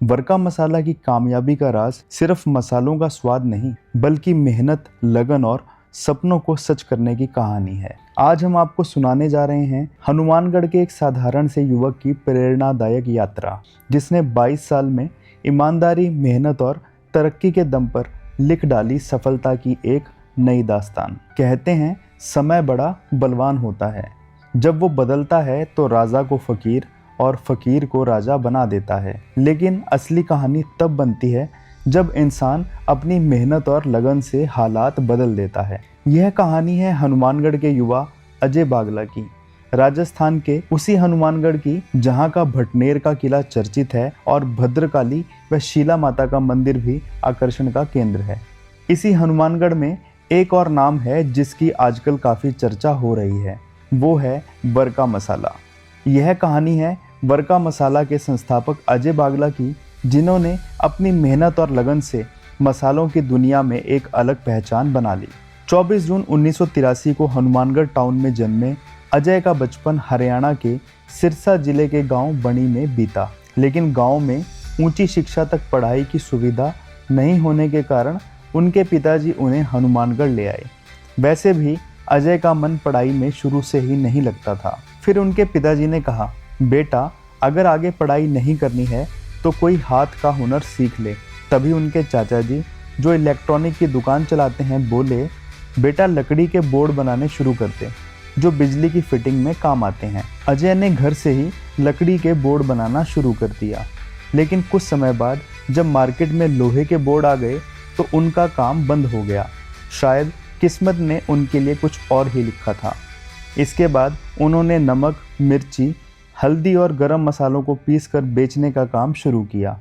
वर्का मसाला की कामयाबी का राज सिर्फ मसालों का स्वाद नहीं, बल्कि मेहनत, लगन और सपनों को सच करने की कहानी है। आज हम आपको सुनाने जा रहे हैं हनुमानगढ़ के एक साधारण से युवक की प्रेरणादायक यात्रा, जिसने 22 साल में ईमानदारी, मेहनत और तरक्की के दम पर लिख डाली सफलता की एक नई दास्तान। कहते हैं समय बड़ा बलवान होता है, जब वो बदलता है तो राजा को फकीर और फकीर को राजा बना देता है। लेकिन असली कहानी तब बनती है जब इंसान अपनी मेहनत और लगन से हालात बदल देता है। यह कहानी है हनुमानगढ़ के युवा अजय बागला की, राजस्थान के उसी हनुमानगढ़ की जहां का भटनेर का किला चर्चित है और भद्रकाली व शीला माता का मंदिर भी आकर्षण का केंद्र है। इसी हनुमानगढ़ में एक और नाम है जिसकी आजकल काफ़ी चर्चा हो रही है, वो है वर्का मसाला। यह कहानी है वर्का मसाला के संस्थापक अजय बागला की, जिन्होंने अपनी मेहनत और लगन से मसालों की दुनिया में एक अलग पहचान बना ली। 24 जून 1983 को हनुमानगढ़ टाउन में जन्मे अजय का बचपन हरियाणा के सिरसा जिले के गांव बणी में बीता। लेकिन गांव में ऊंची शिक्षा तक पढ़ाई की सुविधा नहीं होने के कारण उनके पिताजी उन्हें हनुमानगढ़ ले आए। वैसे भी अजय का मन पढ़ाई में शुरू से ही नहीं लगता था। फिर उनके पिताजी ने कहा, बेटा अगर आगे पढ़ाई नहीं करनी है तो कोई हाथ का हुनर सीख ले। तभी उनके चाचा जी, जो इलेक्ट्रॉनिक की दुकान चलाते हैं, बोले, बेटा लकड़ी के बोर्ड बनाने शुरू करते, जो बिजली की फिटिंग में काम आते हैं। अजय ने घर से ही लकड़ी के बोर्ड बनाना शुरू कर दिया। लेकिन कुछ समय बाद जब मार्केट में लोहे के बोर्ड आ गए तो उनका काम बंद हो गया। शायद किस्मत ने उनके लिए कुछ और ही लिखा था। इसके बाद उन्होंने नमक, मिर्ची, हल्दी और गरम मसालों को पीसकर बेचने का काम शुरू किया।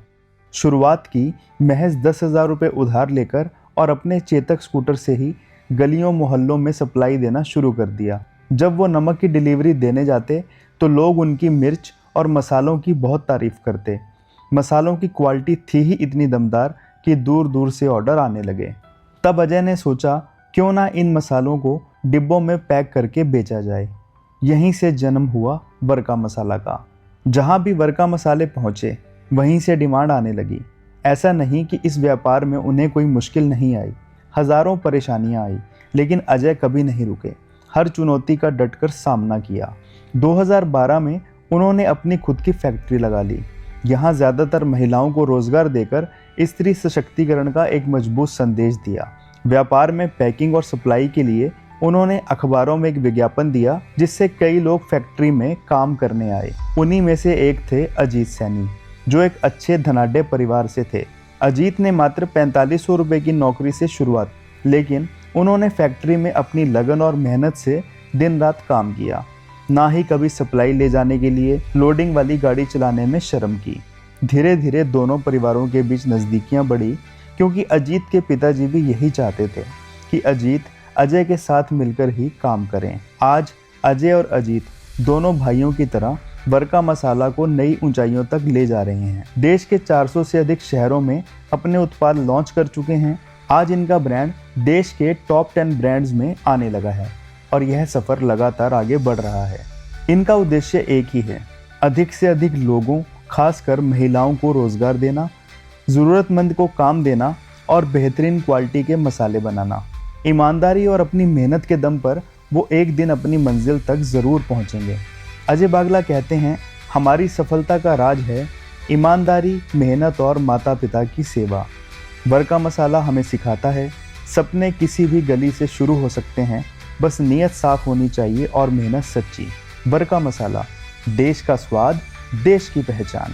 शुरुआत की महज 10,000 रुपये उधार लेकर और अपने चेतक स्कूटर से ही गलियों मोहल्लों में सप्लाई देना शुरू कर दिया। जब वो नमक की डिलीवरी देने जाते तो लोग उनकी मिर्च और मसालों की बहुत तारीफ करते। मसालों की क्वालिटी थी ही इतनी दमदार कि दूर दूर से ऑर्डर आने लगे। तब अजय ने सोचा, क्यों ना इन मसालों को डिब्बों में पैक करके बेचा जाए। यहीं से जन्म हुआ वर्का मसाला का। जहां भी वर्का मसाले पहुंचे वहीं से डिमांड आने लगी। ऐसा नहीं कि इस व्यापार में उन्हें कोई मुश्किल नहीं आई, हज़ारों परेशानियां आई, लेकिन अजय कभी नहीं रुके। हर चुनौती का डटकर सामना किया। 2012 में उन्होंने अपनी खुद की फैक्ट्री लगा ली। यहाँ ज़्यादातर महिलाओं को रोजगार देकर स्त्री सशक्तिकरण का एक मजबूत संदेश दिया। व्यापार में पैकिंग और सप्लाई के लिए उन्होंने अखबारों में एक विज्ञापन दिया, जिससे कई लोग फैक्ट्री में काम करने आए। उन्हीं में से एक थे अजीत सैनी, जो एक अच्छे धनाढ्य परिवार से थे। अजीत ने मात्र 4500 रुपये की नौकरी से शुरुआत, लेकिन उन्होंने फैक्ट्री में अपनी लगन और मेहनत से दिन रात काम किया। ना ही कभी सप्लाई ले जाने के लिए लोडिंग वाली गाड़ी चलाने में शर्म की। धीरे धीरे दोनों परिवारों के बीच नज़दीकियां बढ़ी, क्योंकि अजीत के पिताजी भी यही चाहते थे कि अजीत अजय के साथ मिलकर ही काम करें। आज अजय और अजीत दोनों भाइयों की तरह वर्का मसाला को नई ऊंचाइयों तक ले जा रहे हैं। देश के 400 से अधिक शहरों में अपने उत्पाद लॉन्च कर चुके हैं। आज इनका ब्रांड देश के टॉप 10 ब्रांड्स में आने लगा है और यह सफ़र लगातार आगे बढ़ रहा है। इनका उद्देश्य एक ही है, अधिक से अधिक लोगों, खासकर महिलाओं को रोजगार देना, ज़रूरतमंद को काम देना और बेहतरीन क्वालिटी के मसाले बनाना। ईमानदारी और अपनी मेहनत के दम पर वो एक दिन अपनी मंजिल तक ज़रूर पहुंचेंगे। अजय बागला कहते हैं, हमारी सफलता का राज है ईमानदारी, मेहनत और माता पिता की सेवा। वर्का मसाला हमें सिखाता है, सपने किसी भी गली से शुरू हो सकते हैं, बस नीयत साफ होनी चाहिए और मेहनत सच्ची। वर्का मसाला, देश का स्वाद, देश की पहचान।